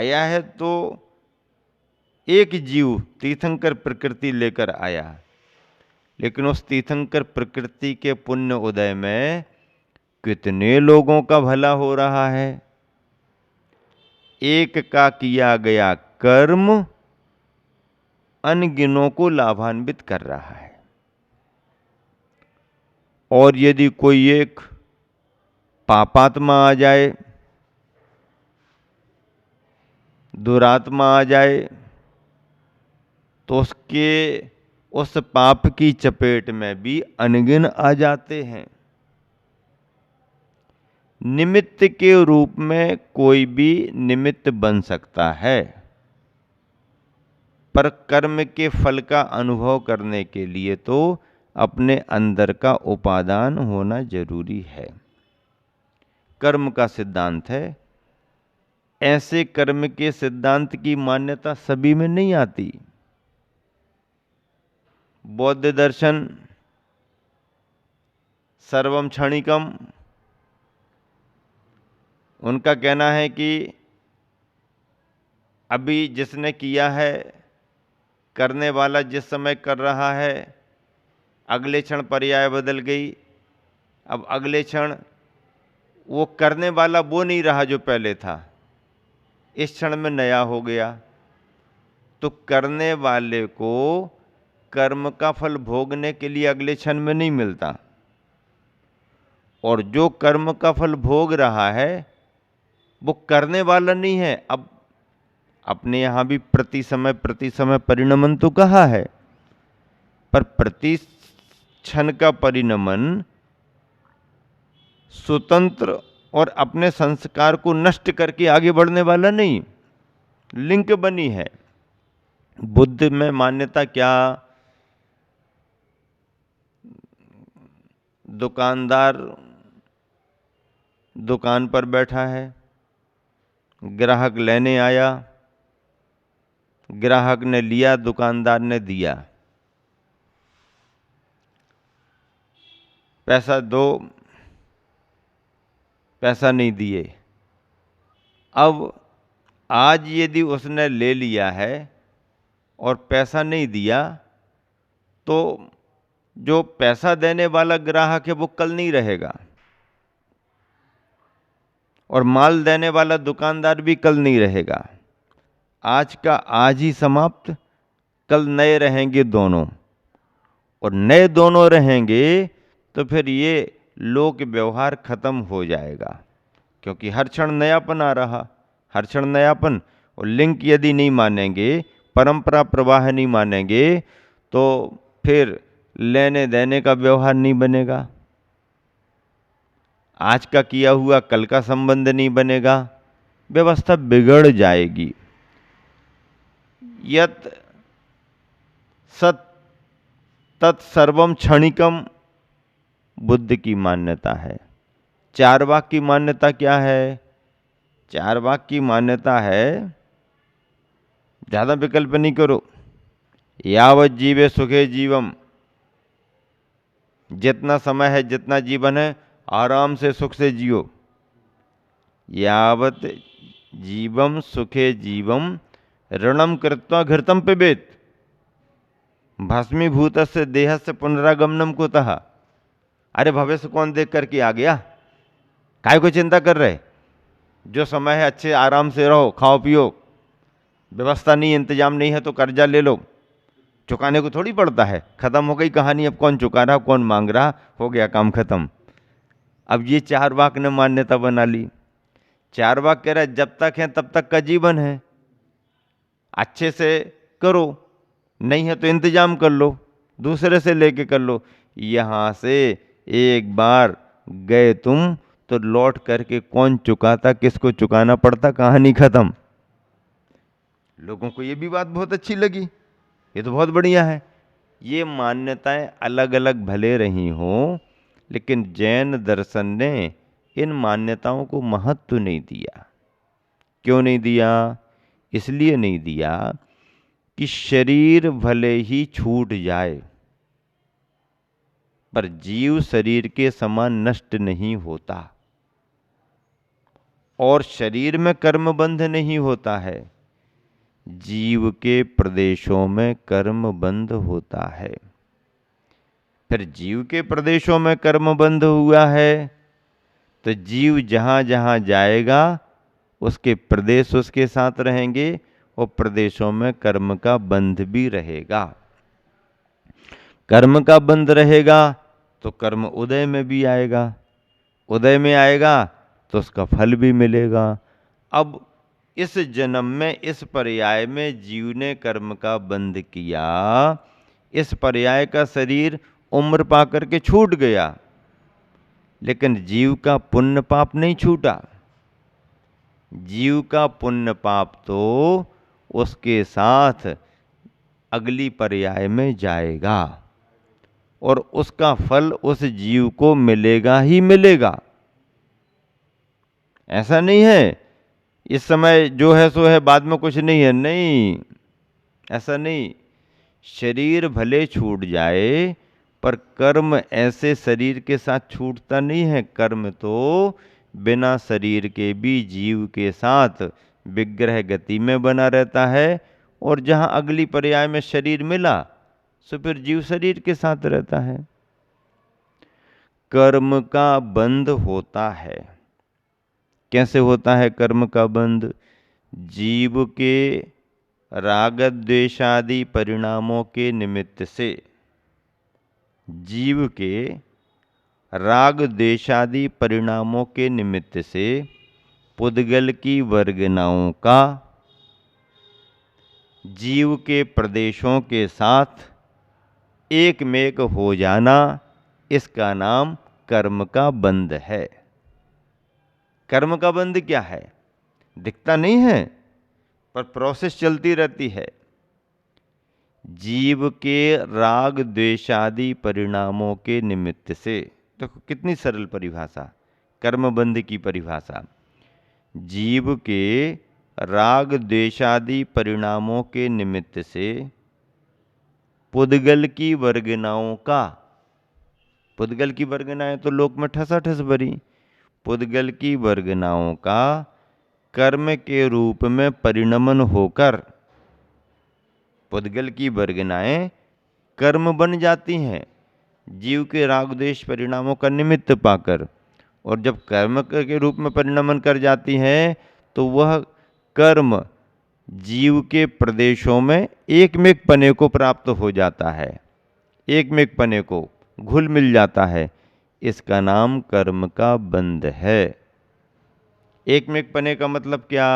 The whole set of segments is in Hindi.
आया है तो एक जीव तीर्थंकर प्रकृति लेकर आया, लेकिन उस तीर्थंकर प्रकृति के पुण्य उदय में कितने लोगों का भला हो रहा है। एक का किया गया कर्म अनगिनों को लाभान्वित कर रहा है। और यदि कोई एक पापात्मा आ जाए, दुरात्मा आ जाए, तो उसके उस पाप की चपेट में भी अनगिन आ जाते हैं। निमित्त के रूप में कोई भी निमित्त बन सकता है, पर कर्म के फल का अनुभव करने के लिए तो अपने अंदर का उपादान होना जरूरी है। कर्म का सिद्धांत है। ऐसे कर्म के सिद्धांत की मान्यता सभी में नहीं आती। बौद्ध दर्शन सर्वम क्षणिकम, उनका कहना है कि अभी जिसने किया है, करने वाला जिस समय कर रहा है, अगले क्षण पर्याय बदल गई। अब अगले क्षण वो करने वाला वो नहीं रहा जो पहले था, इस क्षण में नया हो गया। तो करने वाले को कर्म का फल भोगने के लिए अगले क्षण में नहीं मिलता, और जो कर्म का फल भोग रहा है वो करने वाला नहीं है। अब अपने यहां भी प्रति समय परिणमन तो कहा है, पर प्रति क्षण का परिणमन स्वतंत्र और अपने संस्कार को नष्ट करके आगे बढ़ने वाला नहीं, लिंक बनी है। बुद्ध में मान्यता क्या, दुकानदार दुकान पर बैठा है, ग्राहक लेने आया, ग्राहक ने लिया, दुकानदार ने दिया, पैसा दो, पैसा नहीं दिए। अब आज यदि उसने ले लिया है और पैसा नहीं दिया, तो जो पैसा देने वाला ग्राहक है वो कल नहीं रहेगा, और माल देने वाला दुकानदार भी कल नहीं रहेगा। आज का आज ही समाप्त, कल नए रहेंगे दोनों, और नए दोनों रहेंगे तो फिर ये लोक व्यवहार खत्म हो जाएगा, क्योंकि हर क्षण नयापन आ रहा, हर क्षण नयापन। और लिंक यदि नहीं मानेंगे, परंपरा प्रवाह नहीं मानेंगे, तो फिर लेने देने का व्यवहार नहीं बनेगा। आज का किया हुआ कल का संबंध नहीं बनेगा, व्यवस्था बिगड़ जाएगी। यत सत तत्सर्वम क्षणिकम बुद्ध की मान्यता है। चारवाक की मान्यता क्या है? चारवाक की मान्यता है, ज्यादा विकल्प नहीं करो। यावत जीवे सुखे जीवम, जितना समय है, जितना जीवन है, आराम से सुख से जियो। यावत जीवम सुखे जीवम ऋणम कृत्वा घृतम पिबेत, भस्मीभूत से देह से पुनरागमनम कुतः। अरे भविष्य कौन देख करके आ गया, काय को चिंता कर रहे? जो समय है अच्छे आराम से रहो, खाओ पियो। व्यवस्था नहीं, इंतजाम नहीं है तो कर्जा ले लो, चुकाने को थोड़ी पड़ता है। खत्म हो गई कहानी, अब कौन चुका रहा, कौन मांग रहा, हो गया काम खत्म। अब ये चारवाक ने मान्यता बना ली। चारवाक कह रहा है जब तक है तब तक का जीवन है, अच्छे से करो, नहीं है तो इंतजाम कर लो, दूसरे से लेके कर लो। यहां से एक बार गए तुम तो लौट करके कौन चुकाता, किसको चुकाना पड़ता, कहानी खत्म। लोगों को ये भी बात बहुत अच्छी लगी, ये तो बहुत बढ़िया है। ये मान्यताएं अलग अलग भले रही हों, लेकिन जैन दर्शन ने इन मान्यताओं को महत्व नहीं दिया। क्यों नहीं दिया? इसलिए नहीं दिया कि शरीर भले ही छूट जाए, पर जीव शरीर के समान नष्ट नहीं होता। और शरीर में कर्म बंध नहीं होता है, जीव के प्रदेशों में कर्म बंध होता है। फिर जीव के प्रदेशों में कर्म बंध हुआ है तो जीव जहां जहां जाएगा उसके प्रदेश उसके साथ रहेंगे और प्रदेशों में कर्म का बंध भी रहेगा। कर्म का बंध रहेगा तो कर्म उदय में भी आएगा, उदय में आएगा तो उसका फल भी मिलेगा। अब इस जन्म में इस पर्याय में जीव ने कर्म का बंध किया, इस पर्याय का शरीर उम्र पाकर के छूट गया, लेकिन जीव का पुण्य पाप नहीं छूटा। जीव का पुण्य पाप तो उसके साथ अगली पर्याय में जाएगा और उसका फल उस जीव को मिलेगा ही मिलेगा। ऐसा नहीं है इस समय जो है सो है, बाद में कुछ नहीं है, नहीं, ऐसा नहीं। शरीर भले छूट जाए पर कर्म ऐसे शरीर के साथ छूटता नहीं है। कर्म तो बिना शरीर के भी जीव के साथ विग्रह गति में बना रहता है, और जहां अगली पर्याय में शरीर मिला सो फिर जीव शरीर के साथ रहता है। कर्म का बंध होता है। कैसे होता है कर्म का बंध? जीव के राग द्वेषादि परिणामों के निमित्त से, जीव के राग द्वेषादि परिणामों के निमित्त से पुद्गल की वर्गनाओं का जीव के प्रदेशों के साथ एक मेक हो जाना, इसका नाम कर्म का बंध है। कर्म का बंध क्या है? दिखता नहीं है पर प्रोसेस चलती रहती है। जीव के राग द्वेषादि परिणामों के निमित्त से, तो कितनी सरल परिभाषा, कर्म बंध की परिभाषा। जीव के राग द्वेषादि परिणामों के निमित्त से पुद्गल की वर्गनाओं का, पुद्गल की वर्गनाएं तो लोक में ठसाठस भरी, पुद्गल की वर्गनाओं का कर्म के रूप में परिणमन होकर, पुद्गल की वर्गनाएं कर्म बन जाती हैं जीव के राग द्वेष परिणामों का निमित्त पाकर, और जब कर्म के रूप में परिणमन कर जाती हैं तो वह कर्म जीव के प्रदेशों में एकमेक पने को प्राप्त हो जाता है, एकमेक पने को घुल मिल जाता है। इसका नाम कर्म का बंध है। एकमेक पने का मतलब क्या?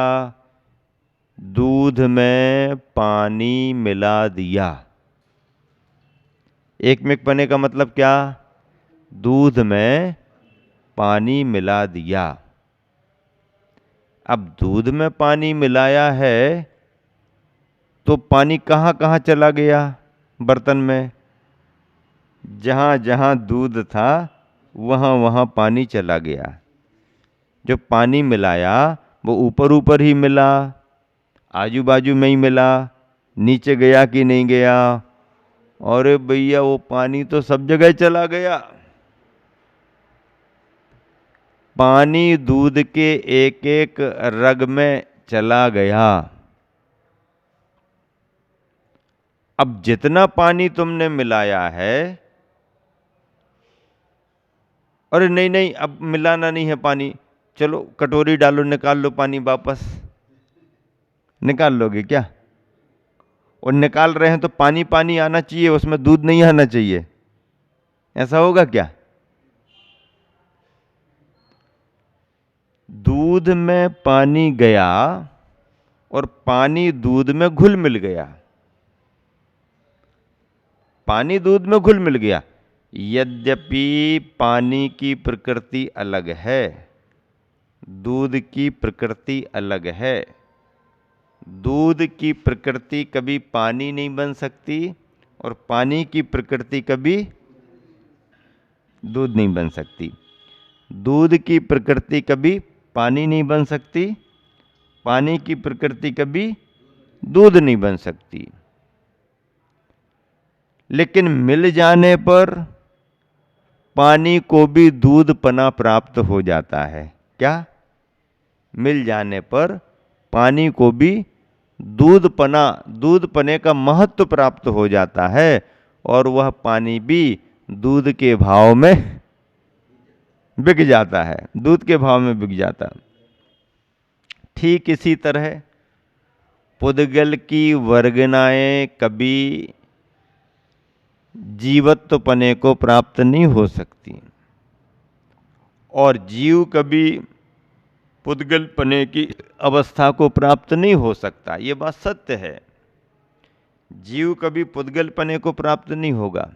दूध में पानी मिला दिया। एकमेक पने का मतलब क्या? दूध में पानी मिला दिया। अब दूध में पानी मिलाया है तो पानी कहाँ कहाँ चला गया बर्तन में? जहाँ जहाँ दूध था वहाँ वहाँ पानी चला गया। जो पानी मिलाया वो ऊपर ऊपर ही मिला, आजू बाजू में ही मिला, नीचे गया कि नहीं गया? अरे भैया वो पानी तो सब जगह चला गया। पानी दूध के एक एक रग में चला गया। अब जितना पानी तुमने मिलाया है, अरे नहीं नहीं अब मिलाना नहीं है पानी, चलो कटोरी डालो, निकाल लो पानी वापस, निकाल लोगे क्या? और निकाल रहे हैं तो पानी पानी आना चाहिए, उसमें दूध नहीं आना चाहिए। ऐसा होगा क्या? दूध में पानी गया और पानी दूध में घुल मिल गया। पानी दूध में घुल मिल गया। यद्यपि पानी की प्रकृति अलग है, दूध की प्रकृति अलग है। दूध की प्रकृति कभी पानी नहीं बन सकती और पानी की प्रकृति कभी दूध नहीं बन सकती। दूध की प्रकृति कभी पानी नहीं बन सकती, पानी की प्रकृति कभी दूध नहीं बन सकती। लेकिन मिल जाने पर पानी को भी दूध पना प्राप्त हो जाता है। क्या? मिल जाने पर पानी को भी दूध पने का महत्व प्राप्त हो जाता है और वह पानी भी दूध के भाव में बिक जाता है, दूध के भाव में बिक जाता है। ठीक इसी तरह पुद्गल की वर्गनाएं कभी जीवत्व पने को प्राप्त नहीं हो सकती और जीव कभी पुद्गल पने की अवस्था को प्राप्त नहीं हो सकता। ये बात सत्य है, जीव कभी पुद्गल पने को प्राप्त नहीं होगा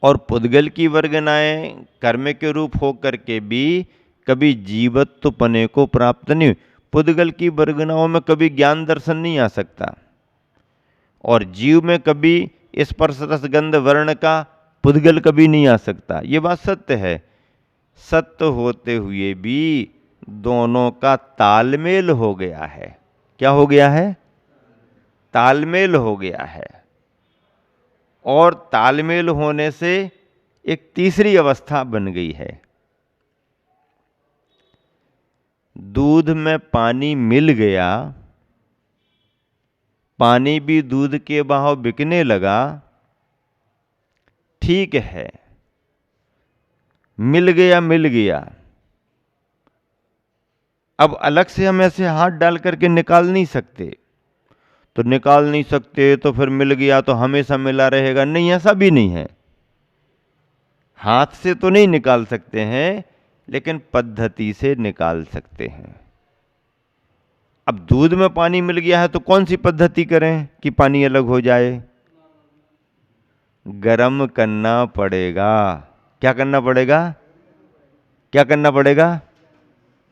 और पुद्गल की वर्गनाएं कर्म के रूप होकर के भी कभी जीवत्व पने को प्राप्त नहीं। पुद्गल की वर्गनाओं में कभी ज्ञान दर्शन नहीं आ सकता और जीव में कभी स्पर्श रस गंध वर्ण का पुद्गल कभी नहीं आ सकता। ये बात सत्य है। सत्य होते हुए भी दोनों का तालमेल हो गया है। क्या हो गया है? तालमेल हो गया है और तालमेल होने से एक तीसरी अवस्था बन गई है। दूध में पानी मिल गया, पानी भी दूध के भाव बिकने लगा, ठीक है, मिल गया। अब अलग से हम ऐसे हाथ डाल करके निकाल नहीं सकते, तो निकाल नहीं सकते तो फिर मिल गया तो हमेशा मिला रहेगा, नहीं, ऐसा भी नहीं है। हाथ से तो नहीं निकाल सकते हैं लेकिन पद्धति से निकाल सकते हैं। अब दूध में पानी मिल गया है तो कौन सी पद्धति करें कि पानी अलग हो जाए? गरम करना पड़ेगा। क्या करना पड़ेगा? क्या करना पड़ेगा?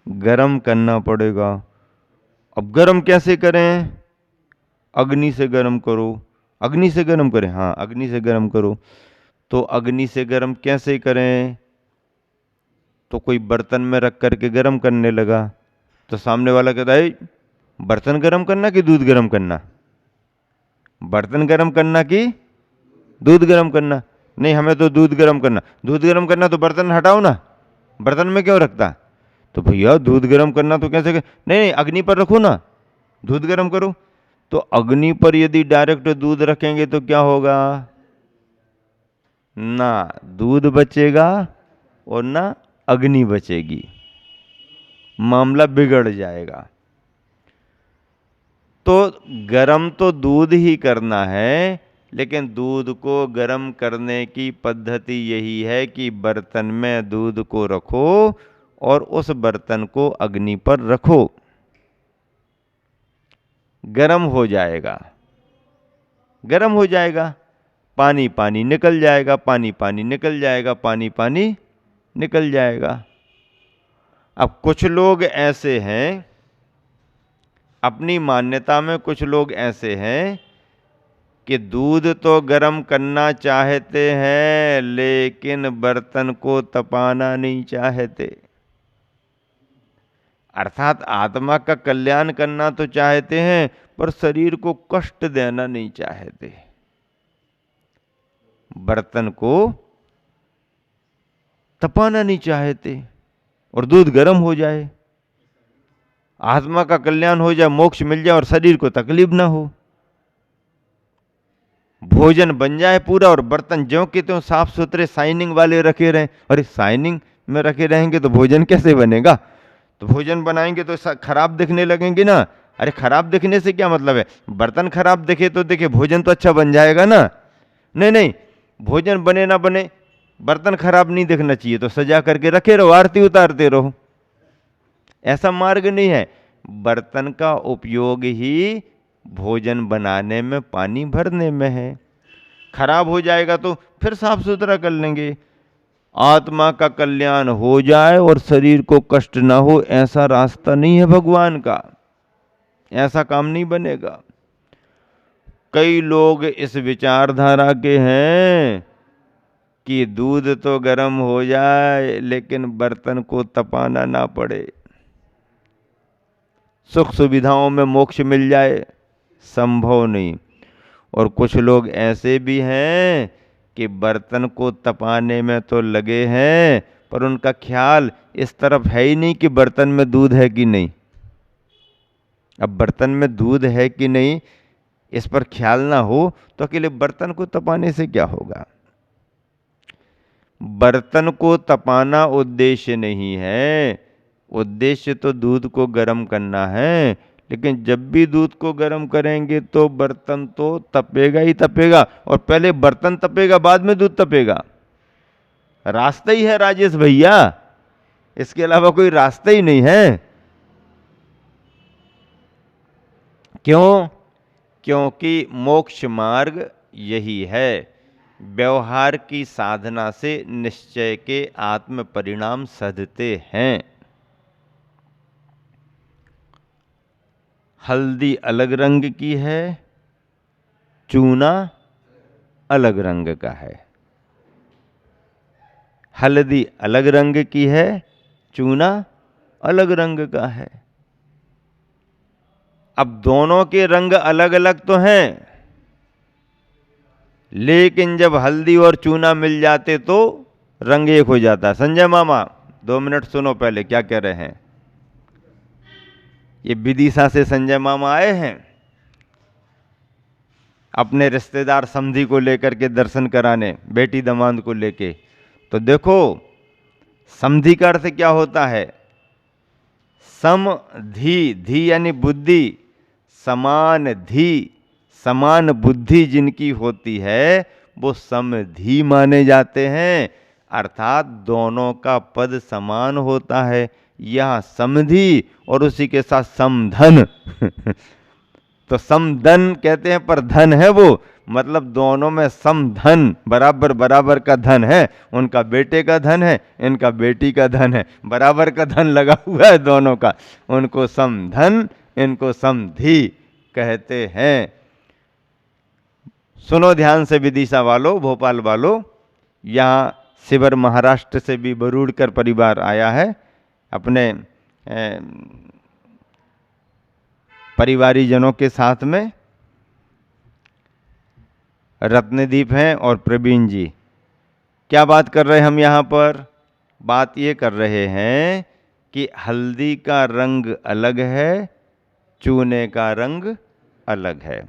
गरम करना पड़ेगा। अब गरम कैसे करें? अग्नि से गरम करो। अग्नि से गरम करें? हाँ, अग्नि से गरम करो। तो अग्नि से गरम कैसे करें? तो कोई बर्तन में रख करके गरम करने लगा तो सामने वाला कहता है बर्तन गरम करना कि दूध गरम करना? बर्तन गरम करना कि दूध गरम करना? नहीं, हमें तो दूध गरम करना। दूध गरम करना तो बर्तन हटाओ ना, बर्तन में क्यों रखता? तो भैया दूध गरम करना तो कैसे नहीं, अग्नि पर रखो ना, दूध गरम करो। तो अग्नि पर यदि डायरेक्ट दूध रखेंगे तो क्या होगा? ना दूध बचेगा और ना अग्नि बचेगी, मामला बिगड़ जाएगा। तो गरम तो दूध ही करना है, लेकिन दूध को गरम करने की पद्धति यही है कि बर्तन में दूध को रखो और उस बर्तन को अग्नि पर रखो, गरम हो जाएगा। गरम हो जाएगा, पानी पानी निकल जाएगा, पानी पानी निकल जाएगा, पानी पानी निकल जाएगा। अब कुछ लोग ऐसे हैं, अपनी मान्यता में कुछ लोग ऐसे हैं कि दूध तो गरम करना चाहते हैं लेकिन बर्तन को तपाना नहीं चाहते। अर्थात आत्मा का कल्याण करना तो चाहते हैं पर शरीर को कष्ट देना नहीं चाहते। बर्तन को तपाना नहीं चाहते और दूध गर्म हो जाए, आत्मा का कल्याण हो जाए, मोक्ष मिल जाए और शरीर को तकलीफ ना हो। भोजन बन जाए पूरा और बर्तन ज्यों के त्यों साफ सुथरे शाइनिंग वाले रखे रहें। और इस शाइनिंग में रखे रहेंगे तो भोजन कैसे बनेगा? तो भोजन बनाएंगे तो खराब दिखने लगेंगे ना। अरे खराब दिखने से क्या मतलब है? बर्तन खराब दिखे तो दिखे, भोजन तो अच्छा बन जाएगा ना। नहीं नहीं, भोजन बने ना बने, बर्तन खराब नहीं दिखना चाहिए, तो सजा करके रखे रहो, आरती उतारते रहो। ऐसा मार्ग नहीं है। बर्तन का उपयोग ही भोजन बनाने में, पानी भरने में है। खराब हो जाएगा तो फिर साफ सुथरा कर लेंगे। आत्मा का कल्याण हो जाए और शरीर को कष्ट ना हो, ऐसा रास्ता नहीं है भगवान का, ऐसा काम नहीं बनेगा। कई लोग इस विचारधारा के हैं कि दूध तो गर्म हो जाए लेकिन बर्तन को तपाना ना पड़े, सुख सुविधाओं में मोक्ष मिल जाए। संभव नहीं। और कुछ लोग ऐसे भी हैं कि बर्तन को तपाने में तो लगे हैं पर उनका ख्याल इस तरफ है ही नहीं कि बर्तन में दूध है कि नहीं। अब बर्तन में दूध है कि नहीं इस पर ख्याल ना हो तो अकेले बर्तन को तपाने से क्या होगा। बर्तन को तपाना उद्देश्य नहीं है, उद्देश्य तो दूध को गर्म करना है। लेकिन जब भी दूध को गर्म करेंगे तो बर्तन तो तपेगा ही तपेगा, और पहले बर्तन तपेगा बाद में दूध तपेगा। रास्ता ही है राजेश भैया, इसके अलावा कोई रास्ता ही नहीं है। क्यों? क्योंकि मोक्ष मार्ग यही है, व्यवहार की साधना से निश्चय के आत्म परिणाम सधते हैं। हल्दी अलग रंग की है, चूना अलग रंग का है। हल्दी अलग रंग की है, चूना अलग रंग का है। अब दोनों के रंग अलग अलग तो हैं, लेकिन जब हल्दी और चूना मिल जाते तो रंग एक हो जाता है। संजय मामा 2 मिनट सुनो, पहले क्या कह रहे हैं। ये विदिशा से संजय मामा आए हैं अपने रिश्तेदार समधी को लेकर के दर्शन कराने, बेटी दामाद को लेके। तो देखो समधी का अर्थ क्या होता है, समधी, धी यानी बुद्धि, समान धी, समान बुद्धि जिनकी होती है वो समधी माने जाते हैं। अर्थात दोनों का पद समान होता है। यह समधी और उसी के साथ समधन तो समधन कहते हैं, पर धन है वो, मतलब दोनों में समधन, बराबर बराबर का धन है। उनका बेटे का धन है, इनका बेटी का धन है, बराबर का धन लगा हुआ है दोनों का। उनको समधन, इनको समधी कहते हैं। सुनो ध्यान से विदिशा वालों, भोपाल वालों, यहाँ शिवर महाराष्ट्र से भी बरूड़कर परिवार आया है अपने परिवारीजनों के साथ में। रत्नदीप हैं और प्रवीण जी। क्या बात कर रहे हैं हम यहाँ पर? बात ये कर रहे हैं कि हल्दी का रंग अलग है, चूने का रंग अलग है,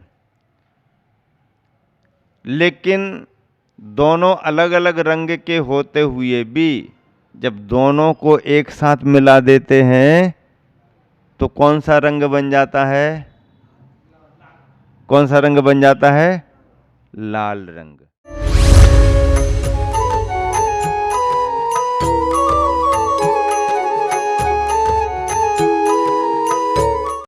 लेकिन दोनों अलग अलग रंग के होते हुए भी जब दोनों को एक साथ मिला देते हैं तो कौन सा रंग बन जाता है? कौन सा रंग बन जाता है? लाल रंग।